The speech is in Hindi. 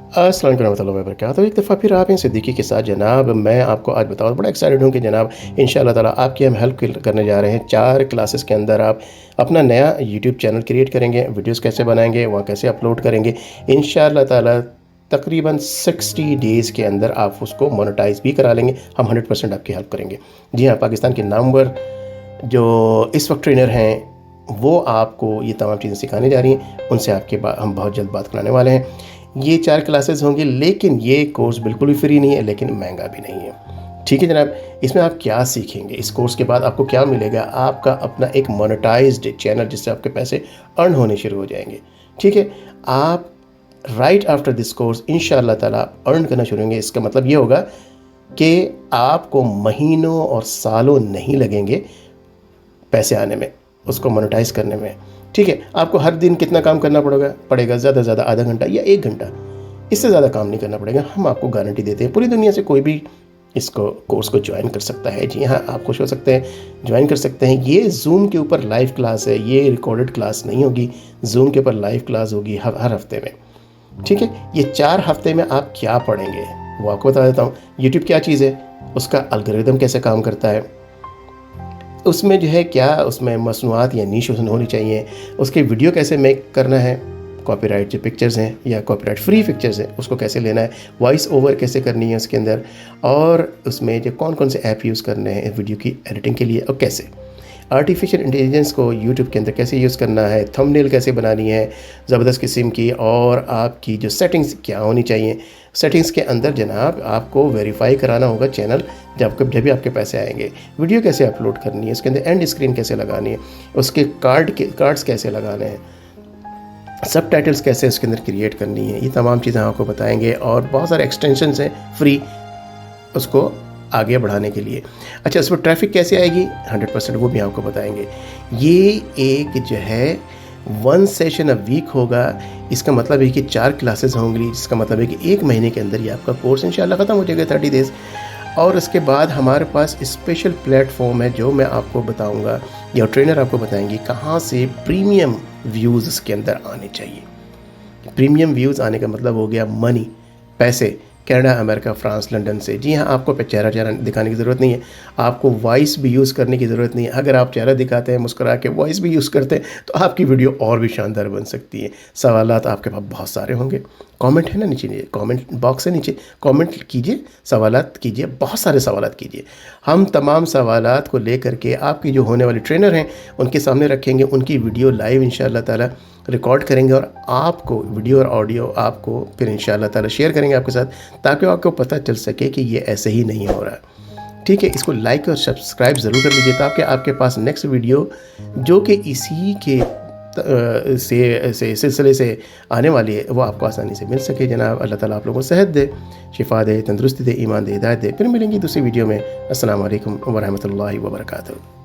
अस्सलाम वालेकुम रहमतुल्लाहि व बरकातहू। एक दफ़ा फिर आप हैं सिद्दीकी के साथ जनाब। मैं आपको आज बताऊँ बड़ा एक्साइटेड हूँ कि जनाब इंशाअल्लाह ताला आपकी हम हेल्प करने जा रहे हैं। 4 क्लासेस के अंदर आप अपना नया यूट्यूब चैनल क्रिएट करेंगे, वीडियोस कैसे बनाएंगे, वहाँ कैसे अपलोड करेंगे। इंशाअल्लाह ताला तकरीबन 60 डेज़ के अंदर आप उसको मोनेटाइज़ भी करा लेंगे। हम 100% आपकी हेल्प करेंगे। जी हाँ, पाकिस्तान के नामवर जो इस वक्त ट्रेनर हैं वो आपको ये तमाम चीज़ें सिखाने जा रही हैं। उनसे हम बहुत जल्द बात कराने वाले हैं। ये 4 क्लासेस होंगी, लेकिन ये कोर्स बिल्कुल भी फ्री नहीं है, लेकिन महंगा भी नहीं है। ठीक है जनाब। इसमें आप क्या सीखेंगे, इस कोर्स के बाद आपको क्या मिलेगा? आपका अपना एक मोनेटाइज्ड चैनल जिससे आपके पैसे अर्न होने शुरू हो जाएंगे। ठीक है। आप राइट आफ्टर दिस कोर्स इंशाअल्लाह ताला अर्न करना शुरू होंगे। इसका मतलब ये होगा कि आपको महीनों और सालों नहीं लगेंगे पैसे आने में, उसको मोनेटाइज करने में। ठीक है। आपको हर दिन कितना काम करना पड़ेगा ज़्यादा से ज़्यादा आधा घंटा या 1 घंटा, इससे ज़्यादा काम नहीं करना पड़ेगा। हम आपको गारंटी देते हैं। पूरी दुनिया से कोई भी इसको कोर्स को ज्वाइन कर सकता है। जी हाँ, आप खुश हो सकते हैं, ज्वाइन कर सकते हैं। ये जूम के ऊपर लाइव क्लास है, ये रिकॉर्डेड क्लास नहीं होगी। जूम के ऊपर लाइव क्लास होगी हर हफ्ते में। ठीक है। ये 4 हफ्ते में आप क्या पढ़ेंगे वो आपको बता देता हूँ। यूट्यूब क्या चीज़ है, उसका एल्गोरिदम कैसे काम करता है, उसमें जो है क्या उसमें मसनूआत या नीश होनी चाहिए, उसके वीडियो कैसे मेक करना है, कॉपीराइट जो पिक्चर्स हैं या कॉपीराइट फ्री पिक्चर्स हैं उसको कैसे लेना है, वॉइस ओवर कैसे करनी है उसके अंदर, और उसमें जो कौन कौन से ऐप यूज़ करने हैं वीडियो की एडिटिंग के लिए, और कैसे आर्टिफिशियल इंटेलिजेंस को यूट्यूब के अंदर कैसे यूज़ करना है, थंबनेल कैसे बनानी है ज़बरदस्त किस्म की, और आपकी जो सेटिंग्स क्या होनी चाहिए। सेटिंग्स के अंदर जनाब आपको वेरीफाई कराना होगा चैनल जब भी आपके पैसे आएंगे। वीडियो कैसे अपलोड करनी है, उसके अंदर एंड स्क्रीन कैसे लगानी है, उसके कार्ड्स कैसे लगाने हैं, सब टाइटल्स कैसे उसके अंदर क्रिएट करनी है, ये तमाम चीज़ें आपको बताएंगे। और बहुत सारे एक्सटेंशंस हैं फ्री उसको आगे बढ़ाने के लिए। अच्छा, उस पर ट्रैफिक कैसे आएगी 100% वो भी आपको बताएंगे। ये एक जो है 1 सेशन अ वीक होगा। इसका मतलब है कि 4 क्लासेस होंगी, जिसका मतलब है कि 1 महीने के अंदर ये आपका कोर्स इंशाल्लाह ख़त्म हो जाएगा 30 डेज़। और उसके बाद हमारे पास स्पेशल प्लेटफॉर्म है जो मैं आपको बताऊंगा या ट्रेनर आपको बताएंगे कहाँ से प्रीमियम व्यूज़ इसके अंदर आने चाहिए। प्रीमियम व्यूज़ आने का मतलब हो गया मनी, पैसे, कनाडा, अमेरिका, फ्रांस, लंदन से। जी हाँ, आपको चेहरा दिखाने की ज़रूरत नहीं है, आपको वॉइस भी यूज़ करने की ज़रूरत नहीं है। अगर आप चेहरा दिखाते हैं, मुस्कुरा के वॉइस भी यूज़ करते हैं, तो आपकी वीडियो और भी शानदार बन सकती है। सवालात आपके पास बहुत सारे होंगे। कमेंट है ना नीचे, कमेंट बॉक्स है नीचे, कमेंट कीजिए, सवालात कीजिए, बहुत सारे सवालात कीजिए। हम तमाम सवालात को लेकर के आपकी जो होने वाले ट्रेनर हैं उनके सामने रखेंगे, उनकी वीडियो लाइव इंशाअल्लाह ताला रिकॉर्ड करेंगे और आपको वीडियो और ऑडियो आपको फिर इंशाअल्लाह ताला शेयर करेंगे आपके साथ, ताकि आपको पता चल सके कि ये ऐसे ही नहीं हो रहा। ठीक है। इसको लाइक और सब्सक्राइब ज़रूर कर लीजिए ताकि आपके पास नेक्स्ट वीडियो जो कि इसी के सिलसिले से आने वाली है वो आपको आसानी से मिल सके। जनाब अल्लाह ताला आप लोगों को सेहत दे, शिफा दे, तंदुरुस्ती दे, ईमान दे, हिदायत दे। फिर मिलेंगी दूसरी वीडियो में। अस्सलाम वालेकुम व रहमतुल्लाहि व बरकातहू।